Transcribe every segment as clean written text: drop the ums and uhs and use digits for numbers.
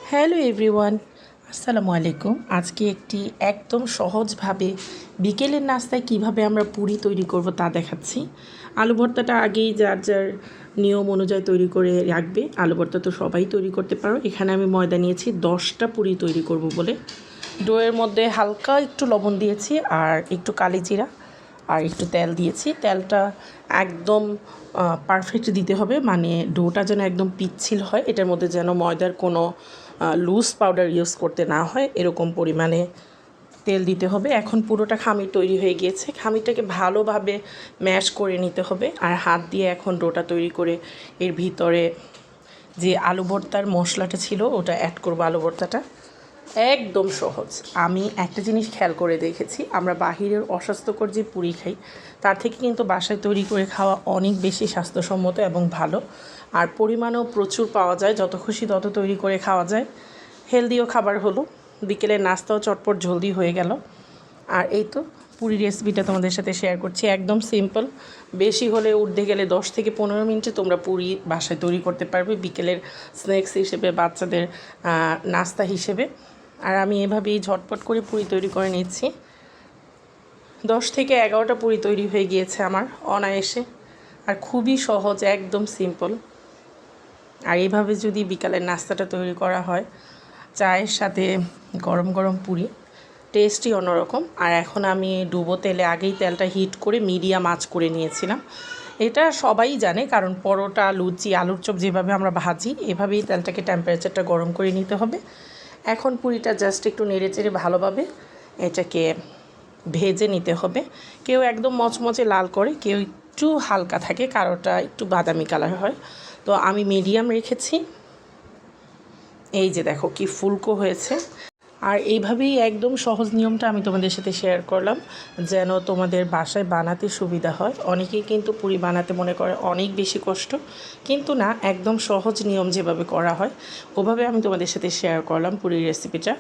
Hello everyone, আসসালামু আলাইকুম। আজকে একটি একদম সহজভাবে বিকেলের নাস্তায় কিভাবে আমরা পুরি তৈরি করব তা দেখাচ্ছি। আলু ভর্তাটা আগেই যার যার নিয়ম অনুযায়ী তৈরি করে রাখবে। আলু ভর্তা তো সবাই তৈরি করতে পারো। এখানে আমি ময়দা নিয়েছি 10টা পুরি তৈরি করব বলে। ডোয়ের মধ্যে হালকা একটু লবণ দিয়েছি আর একটু কালি জিরা আর একটু তেল দিয়েছি। তেলটা একদম পারফেক্ট দিতে হবে, মানে ডোটা যেন একদম পিচ্ছিল হয়, এটার মধ্যে যেন ময়দার কোনো লুজ পাউডার ইউজ করতে না হয়, এরকম পরিমাণে তেল দিতে হবে। এখন পুরোটা খামির তৈরি হয়ে গিয়েছে, খামিরটাকে ভালোভাবে ম্যাশ করে নিতে হবে আর হাত দিয়ে এখন ডোটা তৈরি করে এর ভিতরে যে আলু ভর্তার মশলাটা ছিল ওটা অ্যাড করবো। আলু ভর্তাটা একদম সহজ। আমি একটা জিনিস খেয়াল করে দেখেছি, আমরা বাহিরের অস্বাস্থ্যকর যে পুরি খাই তার থেকে কিন্তু বাসায় তৈরি করে খাওয়া অনেক বেশি স্বাস্থ্যসম্মত এবং ভালো, আর পরিমাণও প্রচুর পাওয়া যায়। যত খুশি তত তৈরি করে খাওয়া যায়, হেলদিও খাবার হলো, বিকেলের নাস্তাও চটপট জলদি হয়ে গেল। আর এই তো পুরি রেসিপিটা তোমাদের সাথে শেয়ার করছি, একদম সিম্পল। বেশি হলে উঠতে গেলে 10 থেকে 15 মিনিটে তোমরা পুরি বাসায় তৈরি করতে পারবে বিকেলের স্ন্যাক্স হিসেবে, বাচ্চাদের নাস্তা হিসেবে। আর আমি এভাবেই ঝটপট করে পুরি তৈরি করে নিচ্ছি। 10 থেকে 11টা পুরি তৈরি হয়ে গিয়েছে আমার অনায়াসে, আর খুবই সহজ, একদম সিম্পল। আর এইভাবে যদি বিকালের নাস্তাটা তৈরি করা হয় চায়ের সাথে, গরম গরম পুরি, টেস্টই অন্যরকম। আর এখন আমি ডুবো তেলে আগেই তেলটা হিট করে মিডিয়াম আঁচ করে নিয়েছিলাম। এটা সবাই জানে, কারণ পরোটা, লুচি, আলুর চপ যেভাবে আমরা ভাজি এভাবেই তেলটাকে টেম্পারেচারটা গরম করে নিতে হবে। এখন পুরিটা জাস্ট একটু নেড়ে চেড়ে ভালোভাবে এটাকে ভেজে নিতে হবে। কেউ একদম মচমচে লাল করে, কেউ একটু হালকা থাকে, কারোটা একটু বাদামি কালার হয়। তো আমি মিডিয়াম রেখেছি। এই যে দেখো কি ফুলকো হয়েছে। আর এইভাবেই একদম সহজ নিয়মটা আমি তোমাদের সাথে শেয়ার করলাম, যেন তোমাদের বাসায় বানাতে সুবিধা হয়। অনেকেই কিন্তু পুরি বানাতে মনে করে অনেক বেশি কষ্ট, কিন্তু না, একদম সহজ নিয়ম যেভাবে করা হয় ওভাবে আমি তোমাদের সাথে শেয়ার করলাম পুরির রেসিপিটা।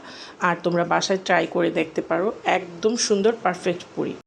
আর তোমরা বাসায় ট্রাই করে দেখতে পারো, একদম সুন্দর পারফেক্ট পুরি।